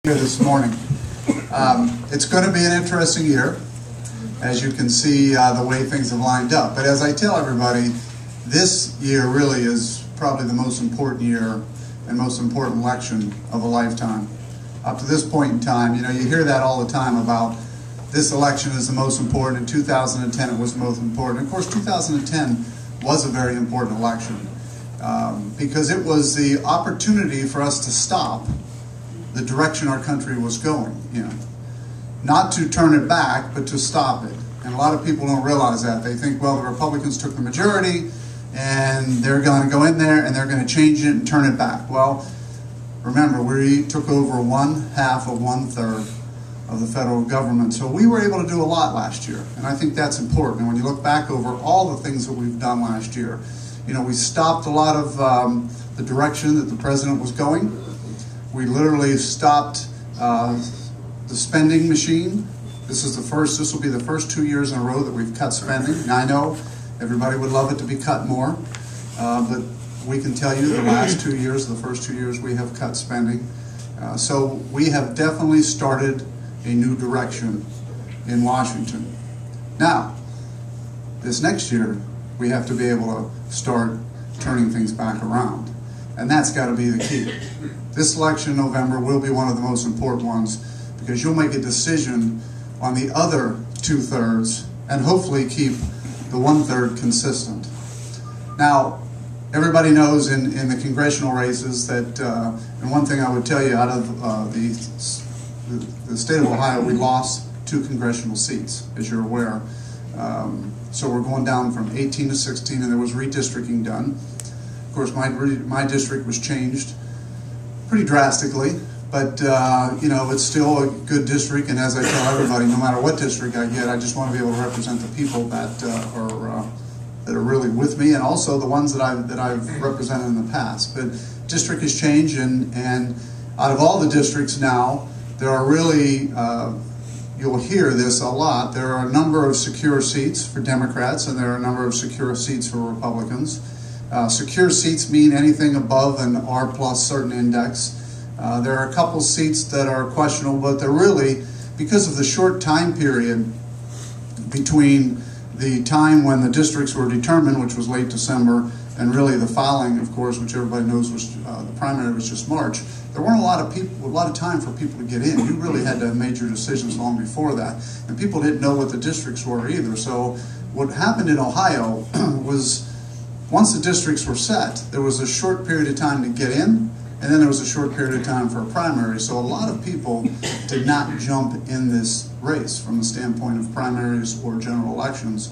Here this morning. It's going to be an interesting year, as you can see the way things have lined up. But as I tell everybody, this year really is probably the most important year and most important election of a lifetime. Up to this point in time, you hear that all the time about this election is the most important. In 2010 it was the most important. Of course, 2010 was a very important election because it was the opportunity for us to stop the direction our country was going in. Not to turn it back, but to stop it. And a lot of people don't realize that. They think, well, the Republicans took the majority and they're going to go in there and they're going to change it and turn it back. Well, remember, we took over 1/2 of 1/3 of the federal government. So we were able to do a lot last year. And I think that's important. And when you look back over all the things that we've done last year, we stopped a lot of the direction that the president was going. We literally stopped the spending machine. This will be the first 2 years in a row that we've cut spending. Now, I know everybody would love it to be cut more, but we can tell you the last 2 years, the first 2 years, we have cut spending. So we have definitely started a new direction in Washington. Now, this next year, we have to be able to start turning things back around. And that's got to be the key. This election in November will be one of the most important ones because you'll make a decision on the other 2/3 and hopefully keep the 1/3 consistent. Now, everybody knows in the congressional races that, and one thing I would tell you, out of the state of Ohio, we lost 2 congressional seats, as you're aware. So we're going down from 18 to 16, and there was redistricting done. Of course, my district was changed pretty drastically, but it's still a good district. And as I tell everybody, no matter what district I get, I just want to be able to represent the people that are really with me, and also the ones that I've represented in the past. But district has changed, and out of all the districts now, there are really you'll hear this a lot. There are a number of secure seats for Democrats, and there are a number of secure seats for Republicans. Secure seats mean anything above an R+ certain index. There are a couple seats that are questionable, but they're really, because of the short time period between the time when the districts were determined, which was late December, and really the filing, of course, which everybody knows was the primary was just March. There weren't a lot of time for people to get in. You really had to have made your decisions long before that, and people didn't know what the districts were either. So what happened in Ohio was, once the districts were set, there was a short period of time to get in, and then there was a short period of time for a primary. So a lot of people did not jump in this race from the standpoint of primaries or general elections.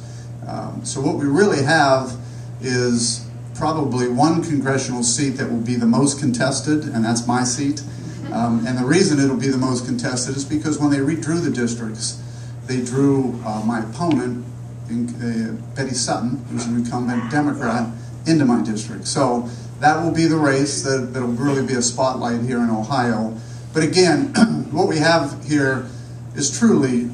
So what we really have is probably one congressional seat that will be the most contested, and that's my seat. And the reason it'll be the most contested is because when they redrew the districts, they drew my opponent, Betty Sutton, who's an incumbent Democrat, into my district. So that will be the race that'll really be a spotlight here in Ohio. But again, what we have here is truly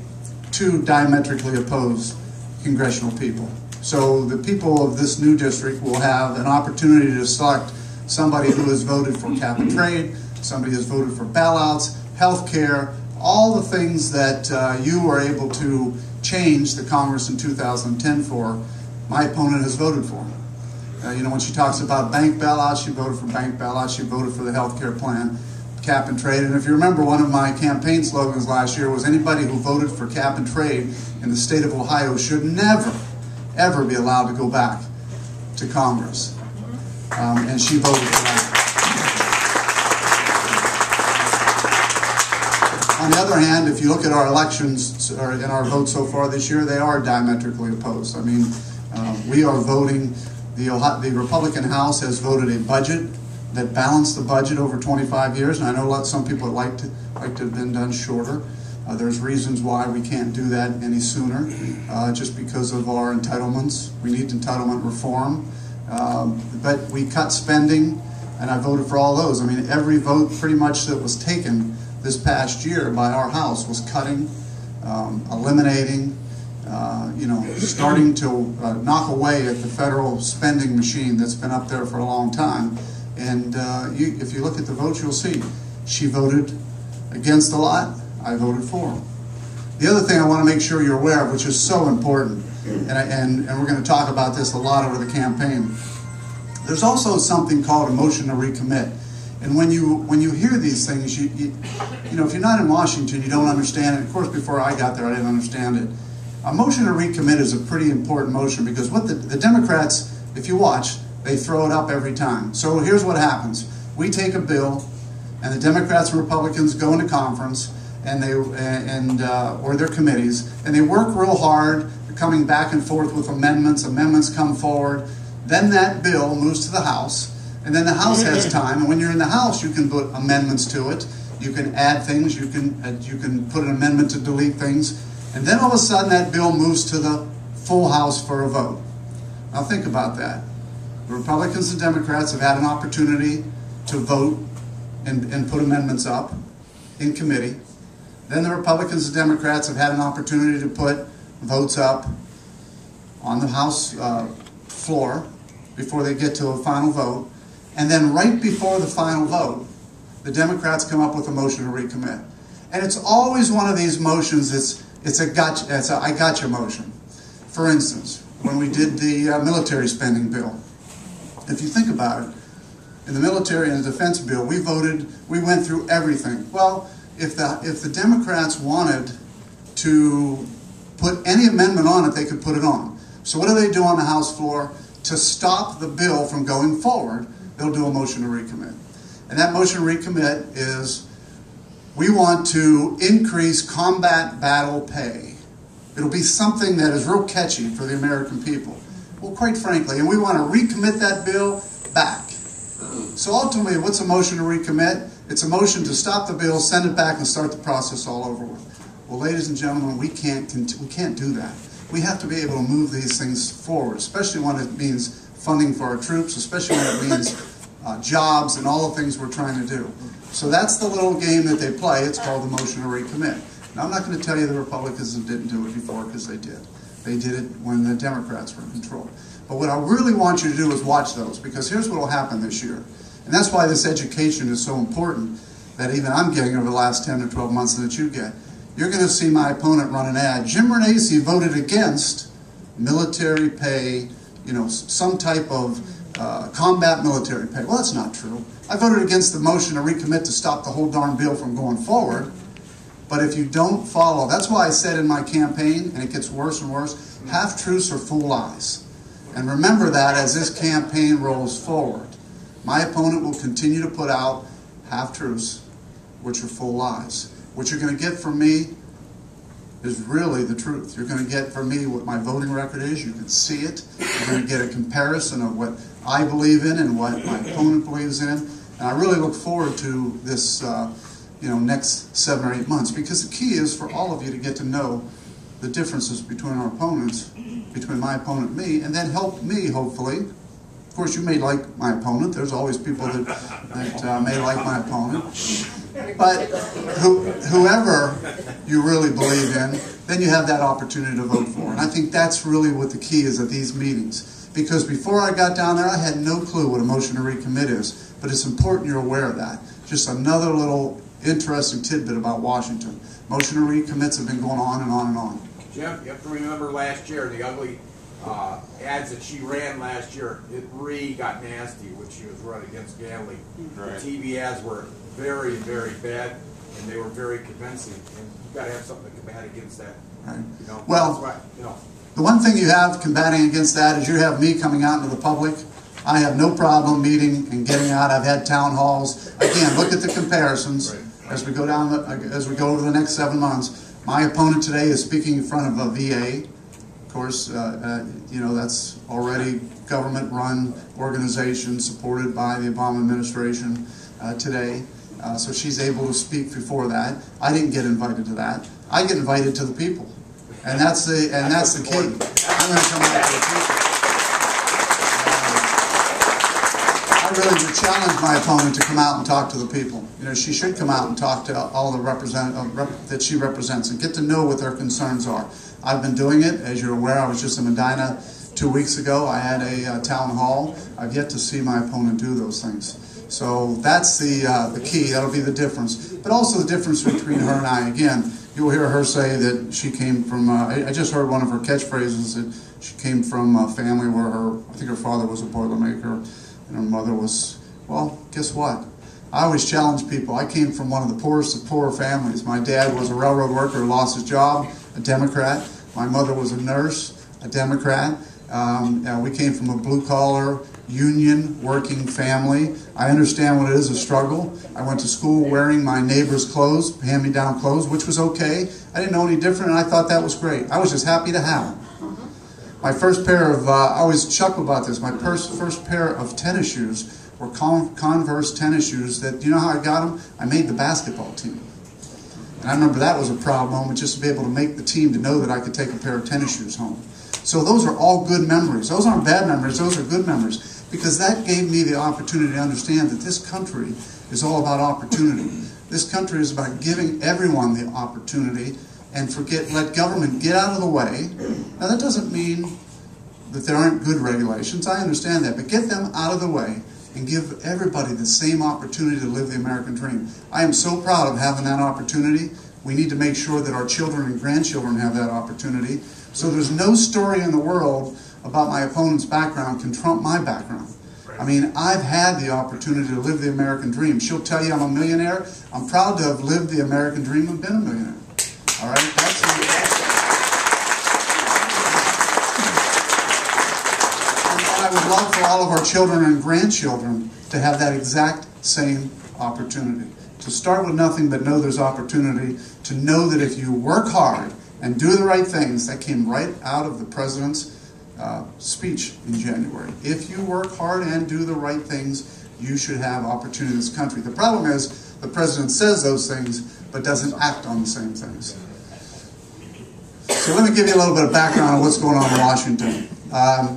2 diametrically opposed congressional people. So the people of this new district will have an opportunity to select somebody who has voted for cap and trade, somebody who has voted for bailouts, health care, all the things that you were able to change the Congress in 2010 for, my opponent has voted for. When she talks about bank bailouts, she voted for bank bailouts, she voted for the health care plan, cap and trade. And if you remember, one of my campaign slogans last year was, anybody who voted for cap and trade in the state of Ohio should never, ever be allowed to go back to Congress. And she voted for that. On the other hand, if you look at our elections and our votes so far this year, they are diametrically opposed. I mean, we are voting, the Republican House has voted a budget that balanced the budget over 25 years, and I know some people would like to have been done shorter. There's reasons why we can't do that any sooner, just because of our entitlements. We need entitlement reform, but we cut spending, and I voted for all those. I mean, every vote pretty much that was taken this past year by our House was cutting, eliminating, starting to knock away at the federal spending machine that's been up there for a long time. And if you look at the votes, you'll see she voted against a lot, I voted for them. The other thing I want to make sure you're aware of, which is so important, and we're going to talk about this a lot over the campaign, there's also something called a motion to recommit. And when you hear these things, you know, if you're not in Washington, you don't understand it. Of course, before I got there, I didn't understand it. A motion to recommit is a pretty important motion because what the Democrats, if you watch, they throw it up every time. So here's what happens. We take a bill, and the Democrats and Republicans go into conference, and or their committees, and they work real hard, coming back and forth with amendments. Amendments come forward. Then that bill moves to the House. And then the House has time, and when you're in the House, you can put amendments to it. You can add things. You can put an amendment to delete things, and then all of a sudden that bill moves to the full House for a vote. Now think about that. The Republicans and Democrats have had an opportunity to vote and put amendments up in committee. Then the Republicans and Democrats have had an opportunity to put votes up on the House floor before they get to a final vote. And then right before the final vote, the Democrats come up with a motion to recommit. And it's always one of these motions, it's a I gotcha motion. For instance, when we did the military spending bill, if you think about it, in the military and the defense bill, we went through everything. Well, if the Democrats wanted to put any amendment on it, they could put it on. So what do they do on the House floor? To stop the bill from going forward, they'll do a motion to recommit. And that motion to recommit is, we want to increase combat battle pay. It'll be something that is real catchy for the American people. Well, quite frankly, and we want to recommit that bill back. So ultimately, what's a motion to recommit? It's a motion to stop the bill, send it back, and start the process all over with. Well, ladies and gentlemen, we can't do that. We have to be able to move these things forward, especially when it means funding for our troops, especially when it means jobs and all the things we're trying to do. So that's the little game that they play. It's called the motion to recommit. Now, I'm not going to tell you the Republicans didn't do it before, because they did. They did it when the Democrats were in control. But what I really want you to do is watch those, because here's what will happen this year. And that's why this education is so important, that even I'm getting over the last 10 or 12 months that you get. You're going to see my opponent run an ad. Jim Renacci voted against military pay, you know, some type of combat military pay. Well, that's not true. I voted against the motion to recommit to stop the whole darn bill from going forward. But if you don't follow, that's why I said in my campaign, and it gets worse and worse, half-truths are full lies. And remember that as this campaign rolls forward. My opponent will continue to put out half-truths, which are full lies. What you're going to get from me is really the truth. You're going to get from me what my voting record is. You can see it. You're going to get a comparison of what I believe in and what my opponent believes in. And I really look forward to this next 7 or 8 months, because the key is for all of you to get to know the differences between our opponents, between my opponent and me, and then help me, hopefully. Of course, you may like my opponent. There's always people that may like my opponent. But whoever you really believe in, then you have that opportunity to vote for. And I think that's really what the key is at these meetings. Because before I got down there, I had no clue what a motion to recommit is. But it's important you're aware of that. Just another little interesting tidbit about Washington. Motion to recommits have been going on and on and on. Jim, you have to remember last year, the ugly ads that she ran last year, it really got nasty when she was running against Ganley. Right. The TV ads were very, very bad, and they were very convincing. And you've got to have something to combat against that. Right. You know, well, that's why, you know. The one thing you have combating against that is you have me coming out into the public. I have no problem meeting and getting out. I've had town halls. Again, look at the comparisons. Right. As we go over the next 7 months. My opponent today is speaking in front of a VA. Of course, that's already government-run organization supported by the Obama administration today. So she's able to speak before that. I didn't get invited to that. I get invited to the people, and that's the key. I'm going to come back to the people. I really would challenge my opponent to come out and talk to the people. You know, she should come out and talk to all the that she represents and get to know what their concerns are. I've been doing it, as you're aware. I was just in Medina 2 weeks ago. I had a town hall. I've yet to see my opponent do those things. So that's the key. That'll be the difference. But also the difference between her and I. Again, you'll hear her say that she came from, I just heard one of her catchphrases, that she came from a family where I think her father was a Boilermaker and her mother was, well, guess what? I always challenge people. I came from one of the poorest of poor families. My dad was a railroad worker who lost his job, a Democrat. My mother was a nurse, a Democrat. We came from a blue-collar, union working family. I understand what it is, a struggle. I went to school wearing my neighbor's clothes, hand-me-down clothes, which was okay. I didn't know any different, and I thought that was great. I was just happy to have them. My first pair of, I always chuckle about this, my first pair of tennis shoes were Converse tennis shoes that, you know how I got them? I made the basketball team. And I remember that was a proud moment, just to be able to make the team, to know that I could take a pair of tennis shoes home. So those are all good memories. Those aren't bad memories, those are good memories. Because that gave me the opportunity to understand that this country is all about opportunity. This country is about giving everyone the opportunity and let government get out of the way. Now that doesn't mean that there aren't good regulations, I understand that, but get them out of the way and give everybody the same opportunity to live the American dream. I am so proud of having that opportunity. We need to make sure that our children and grandchildren have that opportunity. So there's no story in the world about my opponent's background can trump my background. I mean, I've had the opportunity to live the American dream. She'll tell you I'm a millionaire. I'm proud to have lived the American dream and been a millionaire. All right? That's I would love for all of our children and grandchildren to have that exact same opportunity. To start with nothing but know there's opportunity. To know that if you work hard and do the right things, that came right out of the President's speech in January. If you work hard and do the right things, you should have opportunity in this country. The problem is the President says those things but doesn't act on the same things. So let me give you a little bit of background on what's going on in Washington.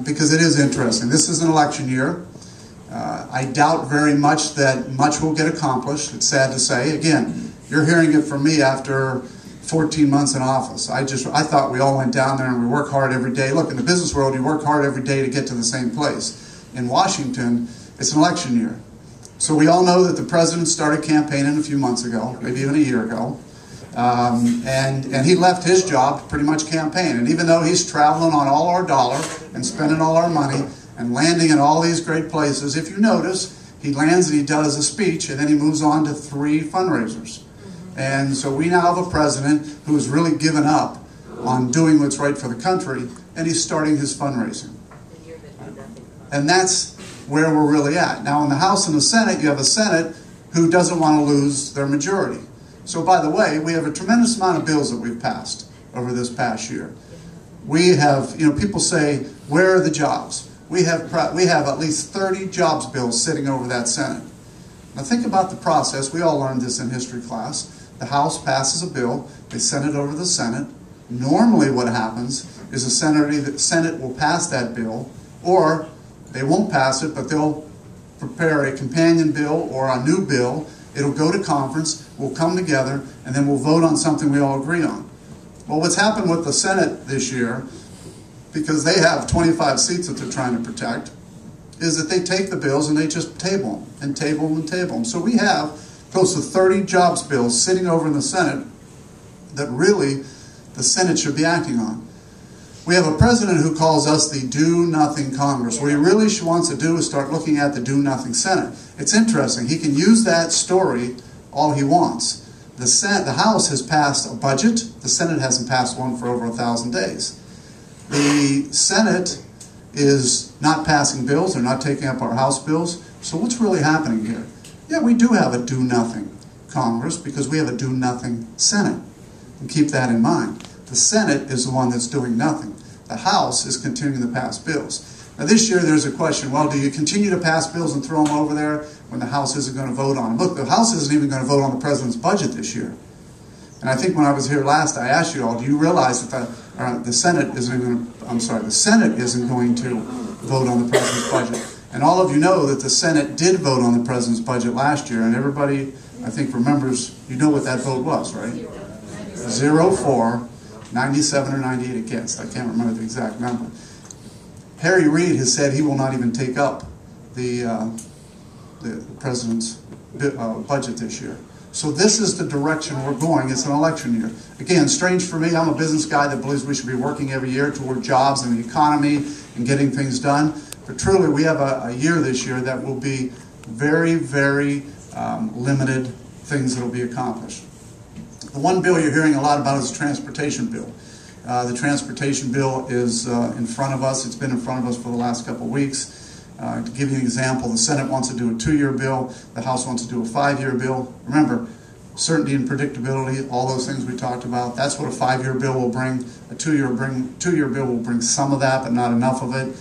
Because it is interesting. This is an election year. I doubt very much that much will get accomplished. It's sad to say. Again, you're hearing it from me after 14 months in office. I thought we all went down there and we work hard every day. Look, in the business world, you work hard every day to get to the same place. In Washington, it's an election year. So we all know that the President started campaigning a few months ago, maybe even a year ago. And he left his job to pretty much campaign. And even though he's traveling on all our dollar and spending all our money and landing in all these great places, if you notice, he lands and he does a speech and then he moves on to 3 fundraisers. And so we now have a president who has really given up on doing what's right for the country, and he's starting his fundraising. And that's where we're really at. Now in the House and the Senate, you have a Senate who doesn't want to lose their majority. So by the way, we have a tremendous amount of bills that we've passed over this past year. We have, people say, where are the jobs? We have at least 30 jobs bills sitting over that Senate. Now think about the process. We all learned this in history class. The House passes a bill, they send it over to the Senate. Normally what happens is the Senate will pass that bill, or they won't pass it, but they'll prepare a companion bill or a new bill. It'll go to conference, we'll come together, and then we'll vote on something we all agree on. Well, what's happened with the Senate this year, because they have 25 seats that they're trying to protect, is that they take the bills and they just table them, and table them, and table them. So we have close to 30 jobs bills sitting over in the Senate that really the Senate should be acting on. We have a president who calls us the do-nothing Congress. What he really wants to do is start looking at the do-nothing Senate. It's interesting. He can use that story all he wants. The House has passed a budget. The Senate hasn't passed one for over 1,000 days. The Senate is not passing bills. They're not taking up our House bills. So what's really happening here? Yeah, we do have a do-nothing Congress because we have a do-nothing Senate. And keep that in mind. The Senate is the one that's doing nothing. The House is continuing to pass bills. Now this year there's a question, well, do you continue to pass bills and throw them over there when the House isn't going to vote on them? Look, the House isn't even going to vote on the President's budget this year. And I think when I was here last, I asked you all, do you realize that the Senate isn't going to vote on the President's budget? And all of you know that the Senate did vote on the President's budget last year, and everybody, I think, remembers, you know what that vote was, right? 0 for, 97 or 98 against. I can't remember the exact number. Harry Reid has said he will not even take up the the president's budget this year. So this is the direction we're going. It's an election year. Again, strange for me. I'm a business guy that believes we should be working every year toward jobs and the economy and getting things done. But truly, we have a year this year that will be very, very limited things that will be accomplished. The one bill you're hearing a lot about is the transportation bill. The transportation bill is in front of us. It's been in front of us for the last couple of weeks. To give you an example, the Senate wants to do a 2-year bill. The House wants to do a 5-year bill. Remember, certainty and predictability, all those things we talked about, that's what a 5-year bill will bring. A 2-year bill will bring some of that, but not enough of it.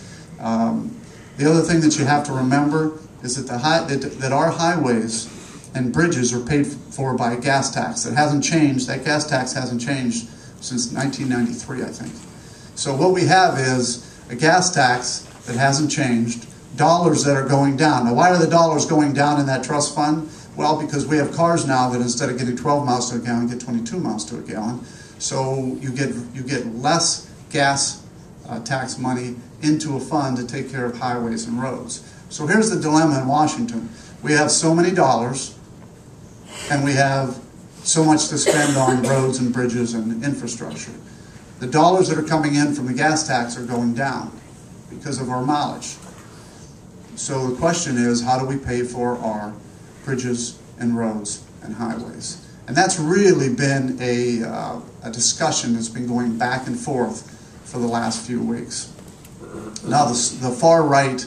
The other thing that you have to remember is that our highways and bridges are paid for by a gas tax. It hasn't changed. That gas tax hasn't changed since 1993, I think. So what we have is a gas tax that hasn't changed, dollars that are going down. Now, why are the dollars going down in that trust fund? Well, because we have cars now that instead of getting 12 miles to a gallon, get 22 miles to a gallon. So you get less gas tax money into a fund to take care of highways and roads. So here's the dilemma in Washington. We have so many dollars, and we have so much to spend on roads and bridges and infrastructure. The dollars that are coming in from the gas tax are going down because of our mileage. So the question is, how do we pay for our bridges and roads and highways? And that's really been a discussion that's been going back and forth for the last few weeks. Now, the far right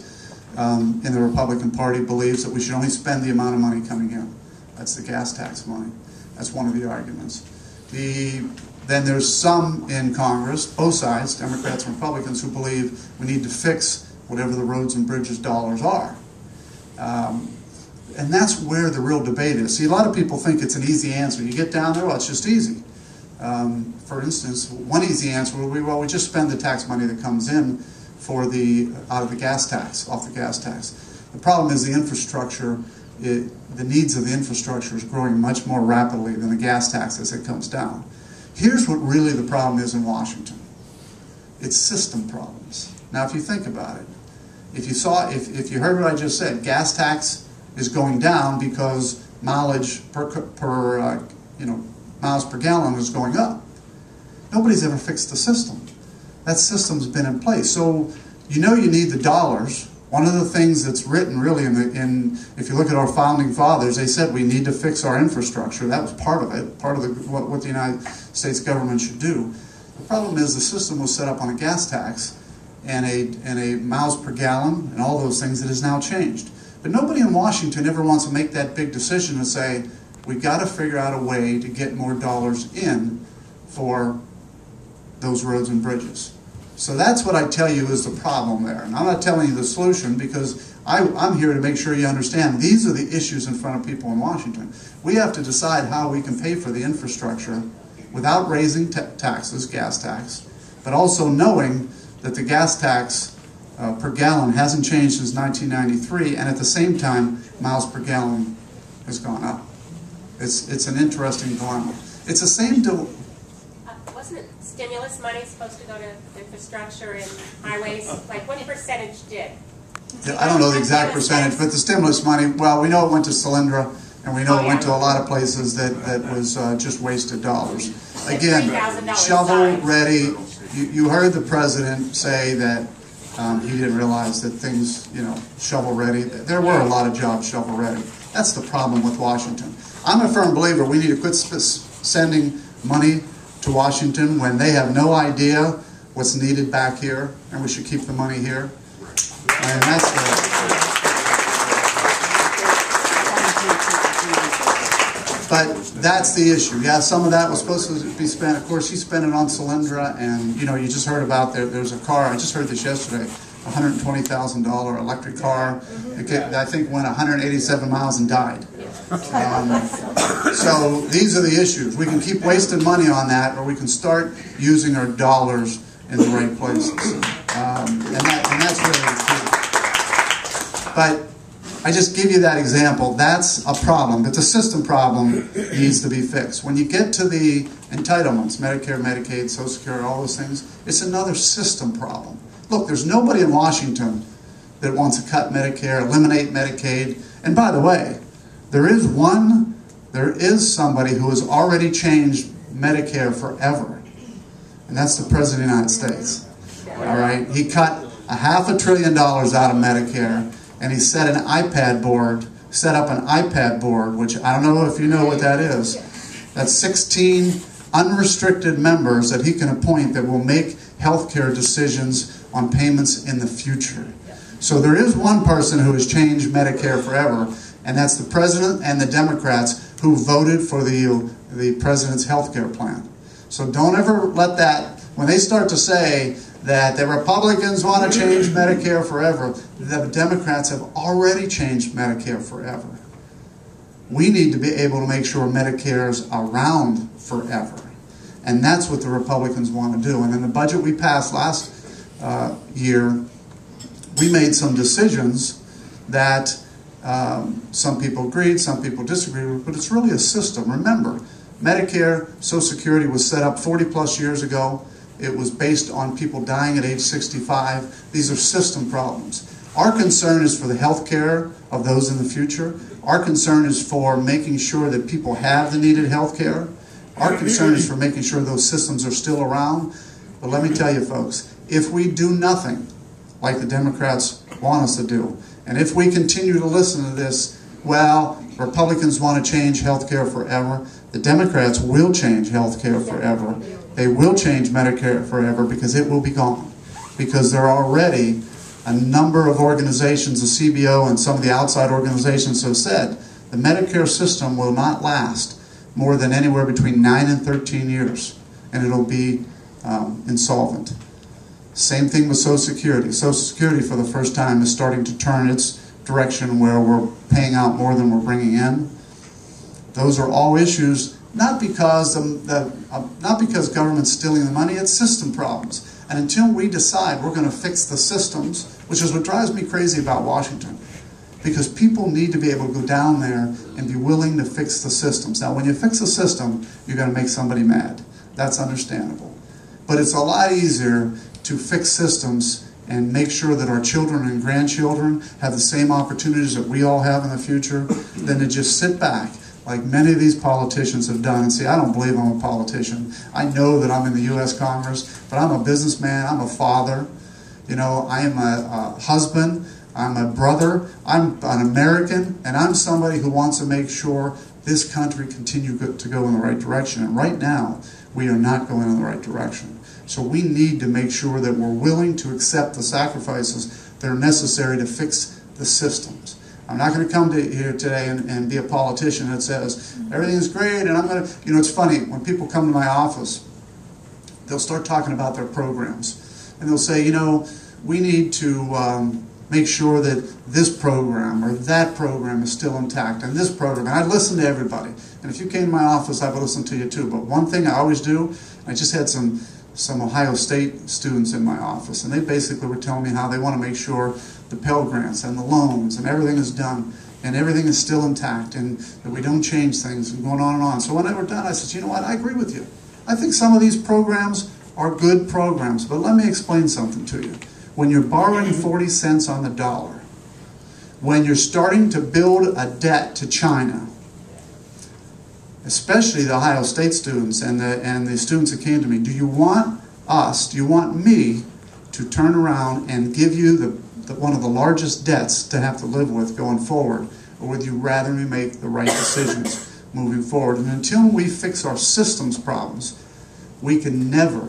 in the Republican Party believes that we should only spend the amount of money coming in. That's the gas tax money. That's one of the arguments. Then there's some in Congress, both sides, Democrats and Republicans, who believe we need to fix whatever the roads and bridges dollars are. And that's where the real debate is. See, a lot of people think it's an easy answer. You get down there, well, it's just easy. For instance, one easy answer would be, well, we just spend the tax money that comes in out of the gas tax, off the gas tax. The problem is the infrastructure, the needs of the infrastructure is growing much more rapidly than the gas tax as it comes down. Here's what really the problem is in Washington. It's system problems. Now, if you think about it, if you heard what I just said, gas tax is going down because mileage miles per gallon is going up. Nobody's ever fixed the system. That system's been in place. So you need the dollars. One of the things that's written really if you look at our founding fathers, they said we need to fix our infrastructure. That was part of it, part of what the United States government should do. The problem is the system was set up on a gas tax and a miles per gallon and all those things that has now changed. But nobody in Washington ever wants to make that big decision and say, we've got to figure out a way to get more dollars in for those roads and bridges. So that's what I tell you is the problem there. And I'm not telling you the solution because I'm here to make sure you understand these are the issues in front of people in Washington. We have to decide how we can pay for the infrastructure without raising taxes, gas tax, but also knowing that the gas tax per gallon hasn't changed since 1993, and at the same time, miles per gallon has gone up. It's an interesting dilemma. It's the same wasn't stimulus money supposed to go to infrastructure and highways? Like, what percentage did? Yeah, I don't know the exact percentage, but the stimulus money, well, we know it went to Solyndra, and we know it went to a lot of places that was just wasted dollars. Again, shovel ready. You heard the president say that he didn't realize that things, shovel ready. There were a lot of jobs shovel ready. That's the problem with Washington. I'm a firm believer we need to quit sending money to Washington when they have no idea what's needed back here, and we should keep the money here. And that's but that's the issue. Yeah, some of that was supposed to be spent. Of course, he spent it on Solyndra, and you just heard about there's a car. I just heard this yesterday. $120,000 electric car. I think went 187 miles and died. So these are the issues. We can keep wasting money on that, or we can start using our dollars in the right places. And that's really the key. But I just give you that example. That's a problem, but the system problem needs to be fixed. When you get to the entitlements, Medicare, Medicaid, Social Security, all those things, it's another system problem. Look, there's nobody in Washington that wants to cut Medicare, eliminate Medicaid, And by the way, there is somebody who has already changed Medicare forever, and that's the President of the United States. All right, he cut $500 billion out of Medicare, and he set up an iPad board, which I don't know if you know what that is. That's 16 unrestricted members that he can appoint that will make healthcare decisions on payments in the future. So there is one person who has changed Medicare forever, and that's the President and the Democrats who voted for the President's health care plan. So don't ever let that, when they start to say that the Republicans want to change Medicare forever, the Democrats have already changed Medicare forever. We need to be able to make sure Medicare is around forever. And that's what the Republicans want to do. And in the budget we passed last year, we made some decisions that some people agreed, some people disagreed with, but it's really a system. Remember, Medicare, Social Security was set up 40 plus years ago. It was based on people dying at age 65. These are system problems. Our concern is for the health care of those in the future. Our concern is for making sure that people have the needed health care. Our concern is for making sure those systems are still around. But let me tell you, folks, if we do nothing like the Democrats want us to do, and if we continue to listen to this, well, Republicans want to change health care forever. The Democrats will change health care forever. They will change Medicare forever because it will be gone. Because there are already a number of organizations, the CBO and some of the outside organizations have said the Medicare system will not last more than anywhere between 9 and 13 years, and it'll be insolvent. Same thing with Social Security. Social Security, for the first time, is starting to turn its direction where we're paying out more than we're bringing in. Those are all issues, not because government's stealing the money, it's system problems. And until we decide we're going to fix the systems, which is what drives me crazy about Washington, because people need to be able to go down there and be willing to fix the systems. Now, when you fix a system, you're going to make somebody mad. That's understandable. But it's a lot easier to fix systems and make sure that our children and grandchildren have the same opportunities that we all have in the future than to just sit back like many of these politicians have done and say, I don't believe I'm a politician. I know that I'm in the U.S. Congress, but I'm a businessman, I'm a father, you know, I am a husband, I'm a brother, I'm an American, and I'm somebody who wants to make sure this country continue to go in the right direction. And right now, we are not going in the right direction. So we need to make sure that we're willing to accept the sacrifices that are necessary to fix the systems. I'm not going to come to here today and be a politician that says, everything's great, and I'm going to, you know, it's funny, when people come to my office, they'll start talking about their programs. And they'll say, you know, we need to make sure that this program or that program is still intact, and this program, and I listen to everybody. And if you came to my office, I would listen to you too. But one thing I always do, I just had some Ohio State students in my office, and they basically were telling me how they want to make sure the Pell Grants and the loans and everything is done and everything is still intact and that we don't change things and going on and on. So when they were done, I said, you know what, I agree with you. I think some of these programs are good programs, but let me explain something to you. When you're borrowing 40 cents on the dollar, when you're starting to build a debt to China, especially the Ohio State students and the students that came to me, do you want me to turn around and give you one of the largest debts to have to live with going forward, or would you rather me make the right decisions moving forward? And until we fix our systems problems, we can never,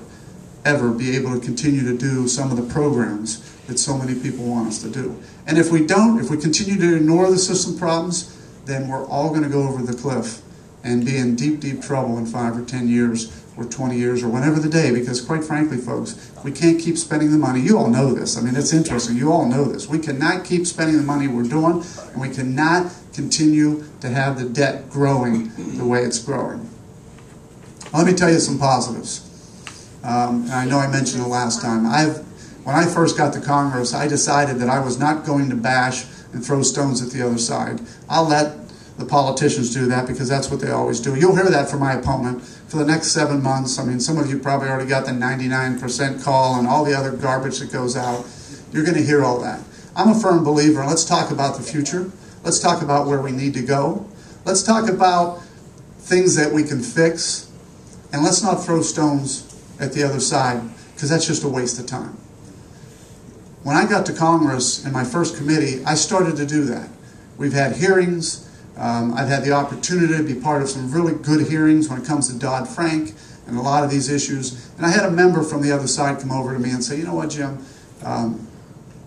ever be able to continue to do some of the programs that so many people want us to do. And if we continue to ignore the system problems, then we're all going to go over the cliff and be in deep, deep trouble in 5 or 10 years or 20 years or whenever the day, because quite frankly, folks, we can't keep spending the money. You all know this. I mean, it's interesting. You all know this. We cannot keep spending the money we're doing, and we cannot continue to have the debt growing the way it's growing. Let me tell you some positives. And I know I mentioned it last time. When I first got to Congress, I decided that I was not going to bash and throw stones at the other side. I'll let the politicians do that because that's what they always do. You'll hear that from my opponent for the next 7 months. I mean, some of you probably already got the 99% call and all the other garbage that goes out. You're going to hear all that. I'm a firm believer, and let's talk about the future. Let's talk about where we need to go. Let's talk about things that we can fix. And let's not throw stones at the other side, because that's just a waste of time. When I got to Congress in my first committee, I started to do that. We've had hearings. I've had the opportunity to be part of some really good hearings when it comes to Dodd-Frank and a lot of these issues. And I had a member from the other side come over to me and say, you know what, Jim,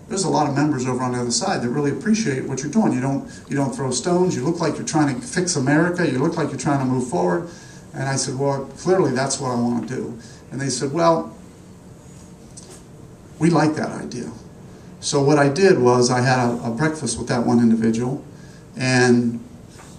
there's a lot of members over on the other side that really appreciate what you're doing. You don't throw stones. You look like you're trying to fix America. You look like you're trying to move forward. And I said, well, clearly that's what I want to do. And they said, well, we like that idea. So what I did was I had a breakfast with that one individual, and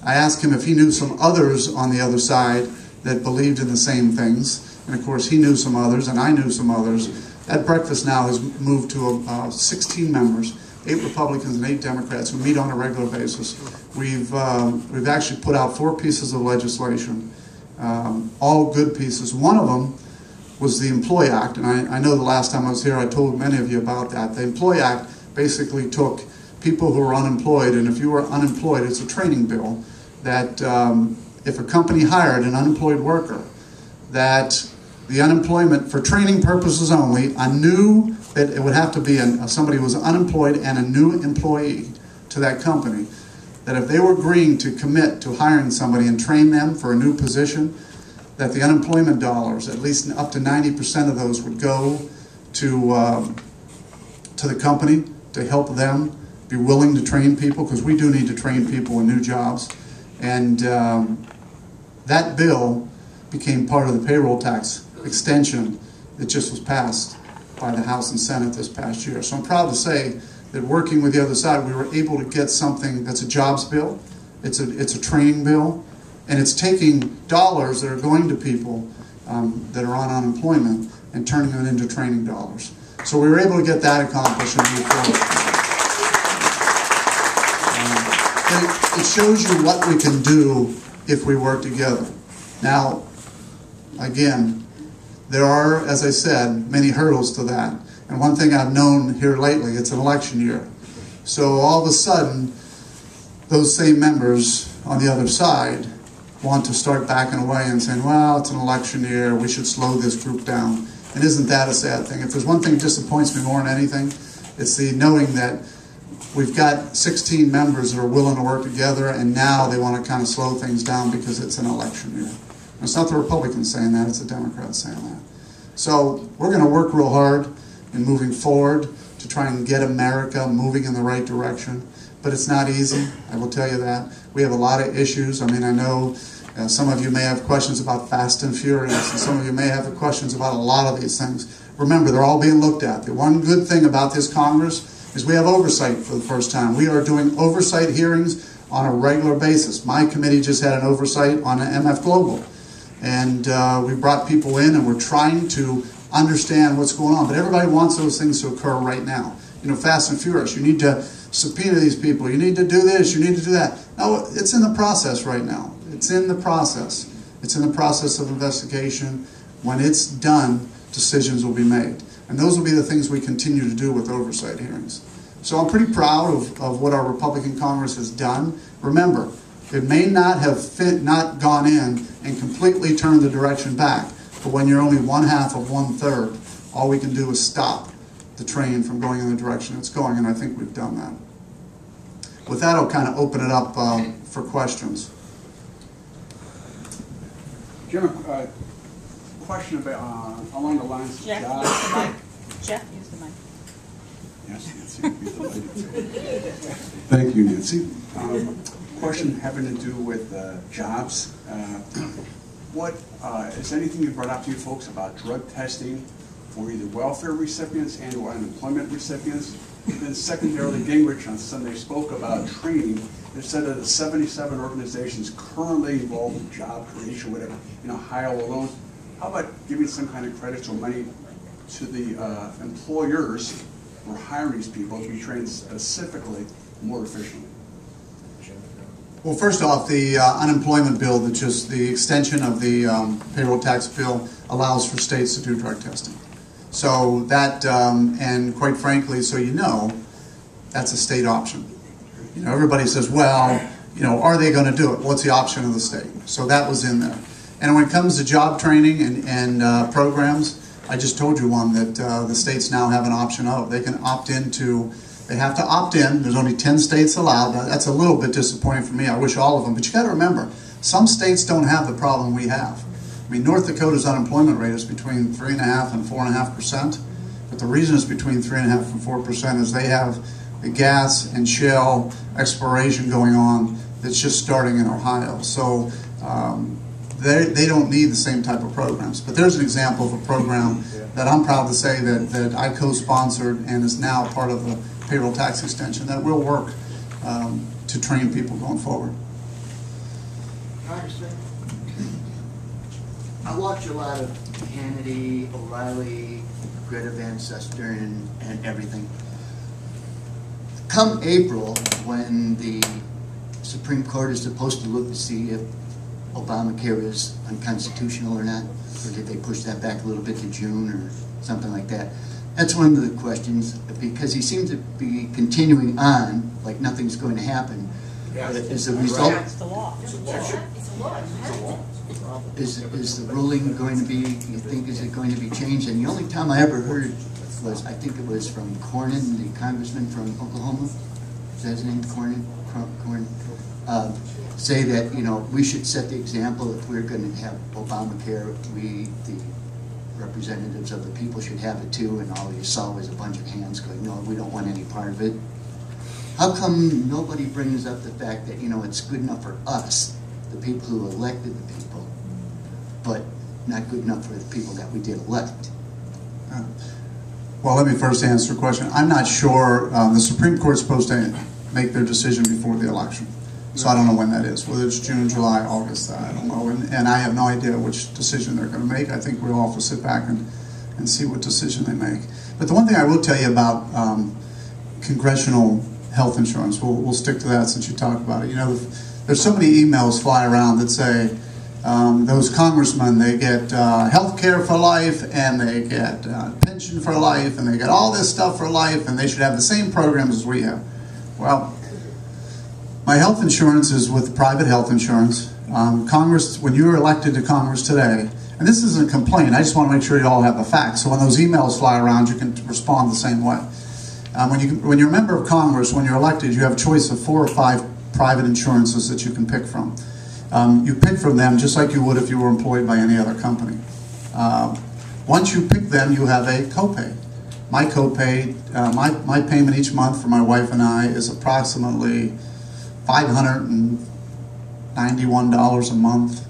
I asked him if he knew some others on the other side that believed in the same things. And of course he knew some others, and I knew some others. That breakfast now has moved to 16 members, 8 Republicans and 8 Democrats who meet on a regular basis. We've actually put out 4 pieces of legislation, all good pieces. One of them was the Employee Act, and I know the last time I was here I told many of you about that. The Employee Act basically took people who are unemployed, and if you were unemployed, it's a training bill that if a company hired an unemployed worker, that the unemployment, for training purposes only, that it would have to be somebody who was unemployed and a new employee to that company, that if they were agreeing to commit to hiring somebody and train them for a new position, that the unemployment dollars, at least up to 90% of those, would go to the company to help them be willing to train people, because we do need to train people in new jobs. And that bill became part of the payroll tax extension that just was passed by the House and Senate this past year. So I'm proud to say that working with the other side, we were able to get something that's a jobs bill, it's a training bill, and it's taking dollars that are going to people that are on unemployment and turning them into training dollars. So we were able to get that accomplished and move forward. It shows you what we can do if we work together. Now, again, there are, as I said, many hurdles to that. And one thing I've known here lately, it's an election year. So all of a sudden, those same members on the other side want to start backing away and saying, well, it's an election year, we should slow this group down. And isn't that a sad thing? If there's one thing that disappoints me more than anything, it's the knowing that we've got 16 members that are willing to work together, and now they want to kind of slow things down because it's an election year. And it's not the Republicans saying that, it's the Democrats saying that. So we're going to work real hard in moving forward to try and get America moving in the right direction. But it's not easy, I will tell you that. We have a lot of issues. I mean, I know some of you may have questions about Fast and Furious, and some of you may have questions about a lot of these things. Remember, they're all being looked at. The one good thing about this Congress is we have oversight for the first time. We are doing oversight hearings on a regular basis. My committee just had an oversight on MF Global. And we brought people in, and we're trying to understand what's going on. But everybody wants those things to occur right now. You know, Fast and Furious, you need to subpoena these people. You need to do this, you need to do that. No, it's in the process right now. It's in the process. It's in the process of investigation. When it's done, decisions will be made. And those will be the things we continue to do with oversight hearings. So I'm pretty proud of what our Republican Congress has done. Remember, it may not have gone in and completely turned the direction back, but when you're only 1/2 of 1/3, all we can do is stop the train from going in the direction it's going, and I think we've done that. With that, I'll kind of open it up for questions. Jim, a question about along the lines of Jeff, jobs. use the mic. Jeff, use the mic. Yes, Nancy. Use the mic. Thank you, Nancy. Question having to do with jobs. What is anything you brought up to you folks about drug testing for either welfare recipients and or unemployment recipients? And then secondarily, Gingrich on Sunday spoke about training. They said that the 77 organizations currently involved in job creation, whatever, in Ohio alone. How about giving some kind of credit or money to the employers who are hiring these people to be trained specifically more efficiently? Well, first off, the unemployment bill, that just the extension of the payroll tax bill, allows for states to do drug testing. So that, and quite frankly, so you know, that's a state option. You know, everybody says, well, you know, are they going to do it? What's the option of the state? So that was in there. And when it comes to job training and programs, I just told you one that the states now have an option of. They can opt into, they have to opt in. There's only 10 states allowed. That's a little bit disappointing for me. I wish all of them. But you got to remember, some states don't have the problem we have. I mean, North Dakota's unemployment rate is between 3.5% and 4.5%. But the reason it's between 3.5% and 4% is they have the gas and shale exploration going on that's just starting in Ohio. So they don't need the same type of programs. But there's an example of a program that I'm proud to say that I co-sponsored and is now part of the payroll tax extension that will work to train people going forward. Congressman, I watch a lot of Hannity, O'Reilly, Greta Van Susteren, and everything. Come April, when the Supreme Court is supposed to look to see if Obamacare is unconstitutional or not, or did they push that back a little bit to June or something like that? That's one of the questions, because he seems to be continuing on like nothing's going to happen. Yes. As a result, It's the law. It's a law. is the ruling going to be, you think, is it going to be changed? And the only time I ever heard was, I think it was from Cornyn, the congressman from Oklahoma, is that his name, Cornyn? Say that, you know, we should set the example. If we're going to have Obamacare, we, the representatives of the people, should have it too. And all you saw was a bunch of hands going, no, we don't want any part of it. How come nobody brings up the fact that, you know, it's good enough for us, the people who elected the people, but not good enough for the people that we did elect? Well, let me first answer the question. I'm not sure. The Supreme Court's supposed to make their decision before the election. So I don't know when that is, whether it's June, July, August, I don't know. And I have no idea which decision they're going to make. I think we'll all have to sit back and see what decision they make. But the one thing I will tell you about congressional health insurance, we'll stick to that since you talked about it. You know, there's so many emails fly around that say those congressmen, they get health care for life, and they get pension for life, and they get all this stuff for life, and they should have the same programs as we have. Well, my health insurance is with private health insurance. Congress, when you were elected to Congress today, and this isn't a complaint, I just want to make sure you all have the facts. So when those emails fly around, you can respond the same way. When you're a member of Congress, when you're elected, you have a choice of 4 or 5 private insurances that you can pick from. You pick from them just like you would if you were employed by any other company. Once you pick them, you have a copay. My copay, my payment each month for my wife and I is approximately $591 a month.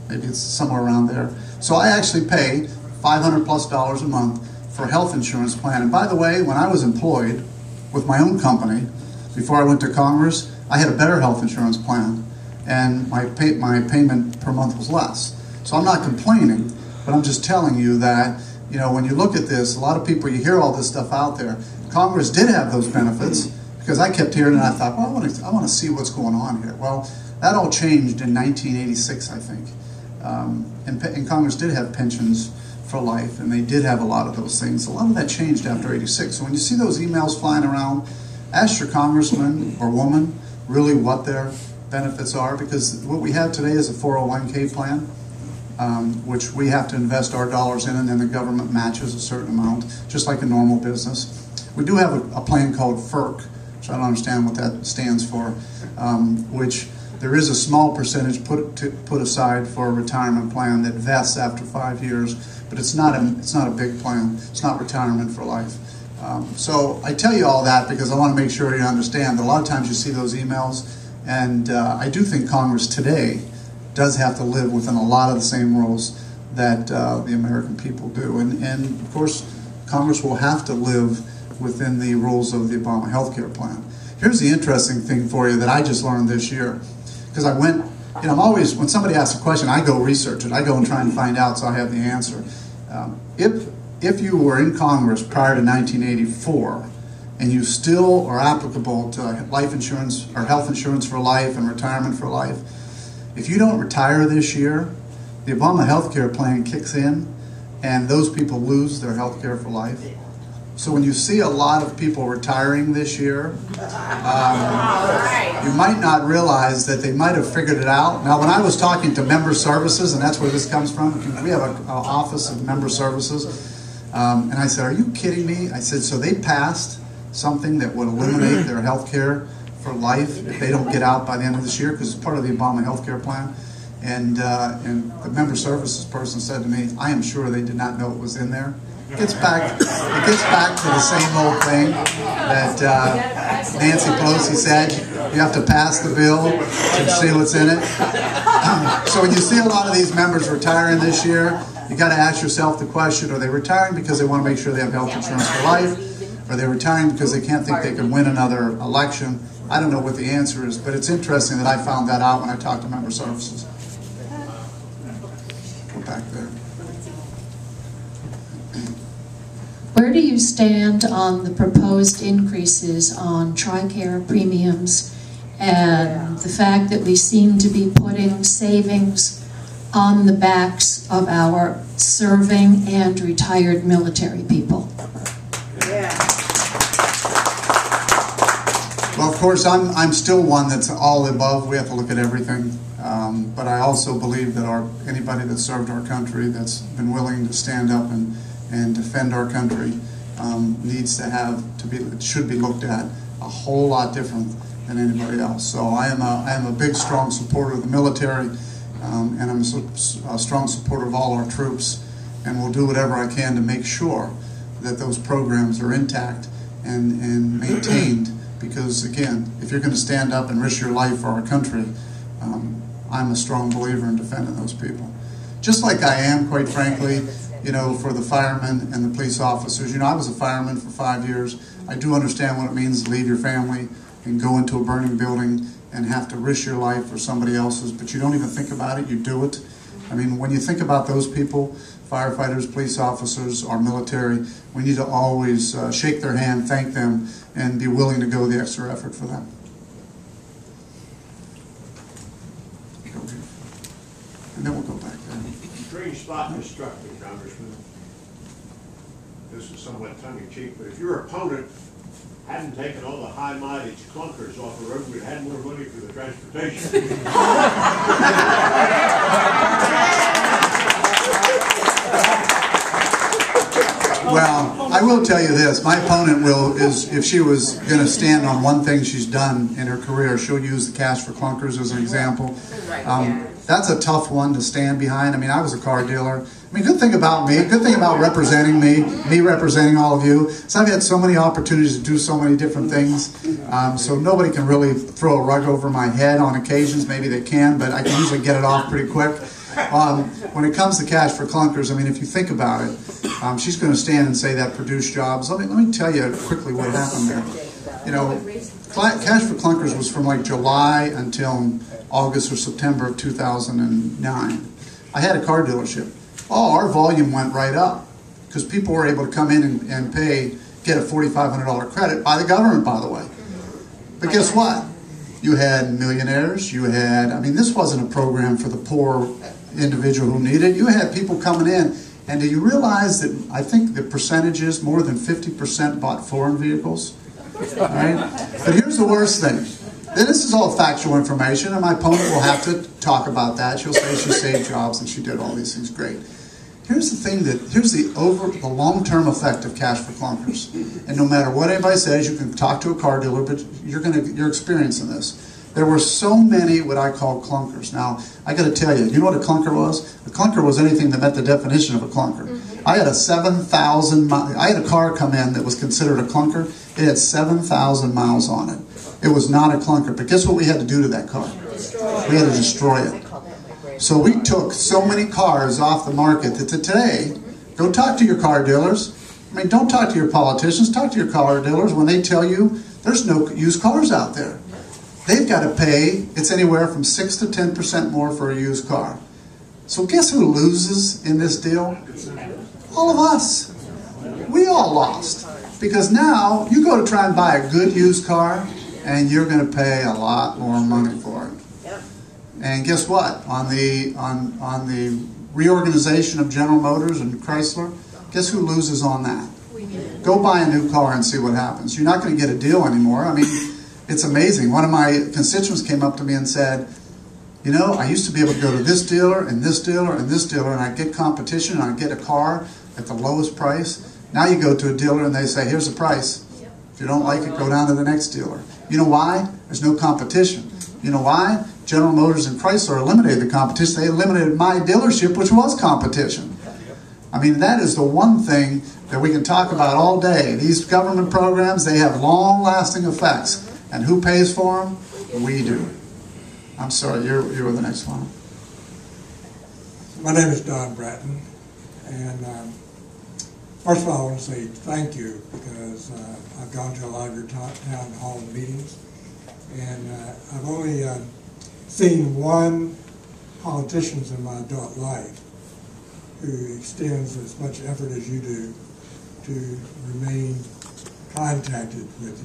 Maybe it's somewhere around there. So I actually pay $500+ a month for a health insurance plan. And by the way, when I was employed with my own company, before I went to Congress, I had a better health insurance plan, and my payment per month was less. So I'm not complaining, but I'm just telling you that, you know, when you look at this, a lot of people, you hear all this stuff out there. Congress did have those benefits, because I kept hearing it and I thought, well, I want to see what's going on here. Well, that all changed in 1986, I think. And Congress did have pensions for life, and they did have a lot of those things. A lot of that changed after 86. So when you see those emails flying around, ask your congressman or woman really what their benefits are, because what we have today is a 401k plan, which we have to invest our dollars in, and then the government matches a certain amount, just like a normal business. We do have a plan called FERC, which I don't understand what that stands for, which there is a small percentage put aside for a retirement plan that vests after 5 years, but it's not a big plan. It's not retirement for life. So I tell you all that because I want to make sure you understand that a lot of times you see those emails, and I do think Congress today does have to live within a lot of the same rules that the American people do. And of course, Congress will have to live within the rules of the Obama health care plan. Here's the interesting thing for you that I just learned this year. Because I went, you know, I'm always, when somebody asks a question, I go research it. I go and try and find out so I have the answer. If you were in Congress prior to 1984, and you still are applicable to life insurance or health insurance for life and retirement for life, if you don't retire this year, the Obama health care plan kicks in, and those people lose their health care for life. So when you see a lot of people retiring this year, you might not realize that they might have figured it out. Now, when I was talking to member services, and that's where this comes from, we have an office of member services, and I said, are you kidding me? I said, so they passed something that would eliminate their health care for life if they don't get out by the end of this year, because it's part of the Obama health care plan. And the member services person said to me, I am sure they did not know it was in there. It gets back to the same old thing that Nancy Pelosi said, you have to pass the bill to see what's in it. So when you see a lot of these members retiring this year, you got to ask yourself the question, are they retiring because they want to make sure they have health insurance for life? Are they retiring because they can't think they can win another election? I don't know what the answer is, but it's interesting that I found that out when I talked to member services. Go back there. Where do you stand on the proposed increases on TRICARE premiums and the fact that we seem to be putting savings on the backs of our serving and retired military people? Well, of course, I'm still one that's all above. We have to look at everything. But I also believe that anybody that served our country, that's been willing to stand up and defend our country, should be looked at a whole lot different than anybody else. So I am a big, strong supporter of the military, and I'm a strong supporter of all our troops, and will do whatever I can to make sure that those programs are intact and maintained. Because again, if you're going to stand up and risk your life for our country, I'm a strong believer in defending those people. Just like I am, quite frankly, for the firemen and the police officers. I was a fireman for 5 years. I do understand what it means to leave your family and go into a burning building and have to risk your life for somebody else's, but you don't even think about it, you do it. I mean, when you think about those people, firefighters, police officers, our military, we need to always shake their hand, thank them, and be willing to go the extra effort for them. And then we'll go back there. Strange thought just struck me, Congressman. This is somewhat tongue-in-cheek, but if your opponent hadn't taken all the high-mileage clunkers off the road, we'd had more money for the transportation. Well, I will tell you this. My opponent if she was going to stand on one thing she's done in her career, she'll use the cash for clunkers as an example. That's a tough one to stand behind. I mean, I was a car dealer. I mean, good thing about me, good thing about representing me representing all of you, is I've had so many opportunities to do so many different things. So nobody can really throw a rug over my head on occasions. Maybe they can, but I can usually get it off pretty quick. When it comes to cash for clunkers, I mean, if you think about it, she's going to stand and say that produced jobs. Let me tell you quickly what happened there. Cash for clunkers was from like July until August or September of 2009. I had a car dealership. Our volume went right up because people were able to come in and get a $4,500 credit by the government, by the way. But guess what? You had millionaires, this wasn't a program for the poor individual who needed it. You had people coming in, and do you realize that I think the percentage is more than 50% bought foreign vehicles? All right? But here's the worst thing. This is all factual information, and my opponent will have to talk about that. She'll say she saved jobs and she did all these things. Great. Here's the thing here's the long-term effect of cash for clunkers. And no matter what anybody says, you can talk to a car dealer, but you're experiencing this. There were so many what I call clunkers. Now, I got to tell you, you know what a clunker was? A clunker was anything that met the definition of a clunker. I had a 7,000 I had a car come in that was considered a clunker. It had 7,000 miles on it. It was not a clunker. But guess what we had to do to that car? We had to destroy it. So we took so many cars off the market that today, go talk to your car dealers. I mean, don't talk to your politicians. Talk to your car dealers when they tell you there's no used cars out there. They've got to pay, it's anywhere from 6 to 10% more for a used car. So guess who loses in this deal? All of us. We all lost. Because now you go to try and buy a good used car and you're going to pay a lot more money for it. And guess what? On the reorganization of General Motors and Chrysler, guess who loses on that? Go buy a new car and see what happens. You're not going to get a deal anymore. I mean, it's amazing. One of my constituents came up to me and said, you know, I used to be able to go to this dealer and this dealer and this dealer, and I'd get competition and I'd get a car at the lowest price. Now you go to a dealer and they say, here's the price. If you don't like it, go down to the next dealer. You know why? There's no competition. You know why? General Motors and Chrysler eliminated the competition. They eliminated my dealership, which was competition. I mean, that is the one thing that we can talk about all day. These government programs, they have long-lasting effects. And who pays for them? We do. I'm sorry, you're the next one. My name is Don Bratton, and first of all, I want to say thank you, because I've gone to a lot of your town hall meetings, and I've only seen one politician in my adult life who extends as much effort as you do to remain contacted with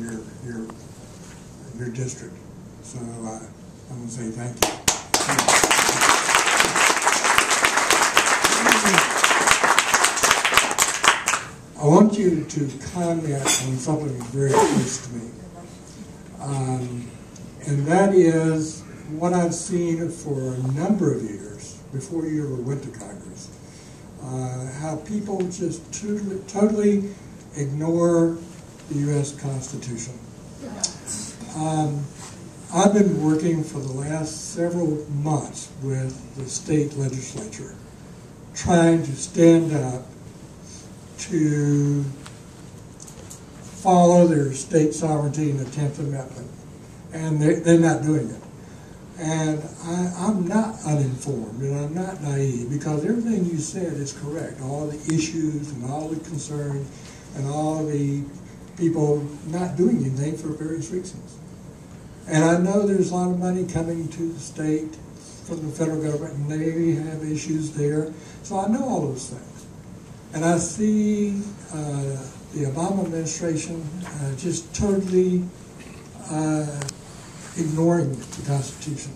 your district. So I want to say thank you. I want you to comment on something very close to me. And that is what I've seen for a number of years, before you ever went to Congress, how people just totally ignore the U.S. Constitution. I've been working for the last several months with the state legislature, trying to stand up to follow their state sovereignty and the 10th Amendment, and they're not doing it. And I'm not uninformed, and I'm not naive, because everything you said is correct. All the issues and all the concerns and all the people not doing anything for various reasons. And I know there's a lot of money coming to the state from the federal government, and they have issues there. So I know all those things. And I see the Obama administration just totally ignoring the Constitution.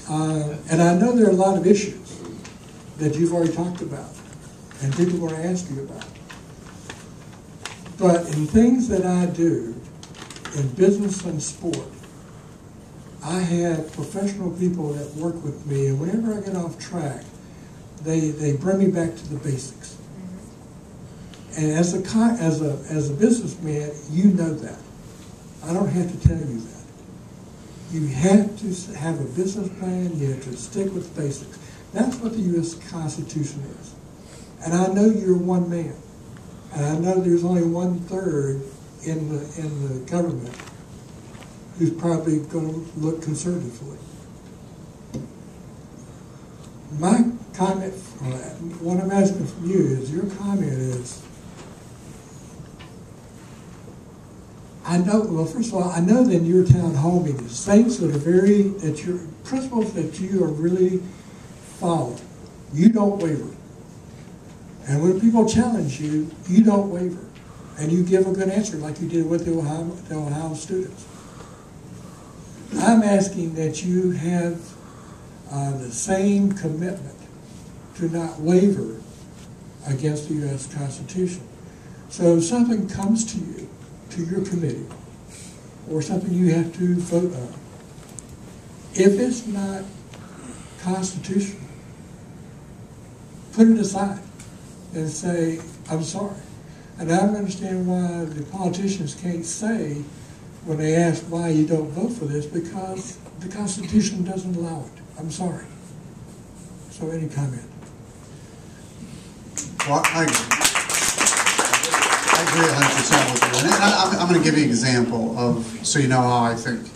And I know there are a lot of issues that you've already talked about and people want to ask you about. But in things that I do, in business and sport, I have professional people that work with me, and whenever I get off track, they bring me back to the basics. And as a businessman, you know that. I don't have to tell you that. You have to have a business plan. You have to stick with basics. That's what the U.S. Constitution is. And I know you're one man, and I know there's only 1/3 in the government who's probably going to look conservatively. My comment, what I'm asking from you is, your comment is, I know, well, first of all, I know that in your town hall meetings, things that are that your principles that you are really following, you don't waver. And when people challenge you, you don't waver. And you give a good answer like you did with the Ohio students. I'm asking that you have the same commitment to not waver against the U.S. Constitution. So if something comes to you, to your committee, or something you have to vote on, if it's not constitutional, put it aside and say, I'm sorry. And I don't understand why the politicians can't say, when they ask why you don't vote for this, because the Constitution doesn't allow it. I'm sorry. So any comment? Well, I agree 100% with you. And I'm going to give you an example of, so you know how I think.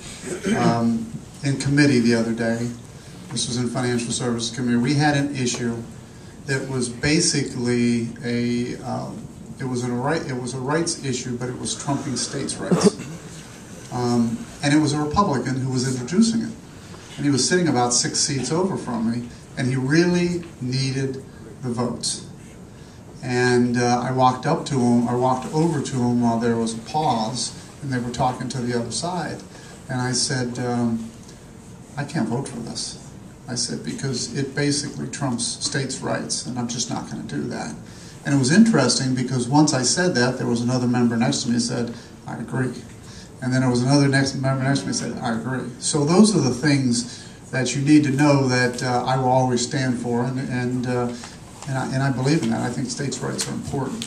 In committee the other day, this was in Financial Services Committee, we had an issue that was basically it was a rights issue, but it was trumping states' rights. And it was a Republican who was introducing it. And he was sitting about 6 seats over from me, and he really needed the votes. And I walked over to him while there was a pause, and they were talking to the other side. And I said, I can't vote for this. I said, because it basically trumps states' rights, and I'm just not going to do that. And it was interesting because once I said that, there was another member next to me who said, I agree. And then there was another member next to me who said, I agree. So those are the things that you need to know that I will always stand for, and I believe in that. I think states' rights are important.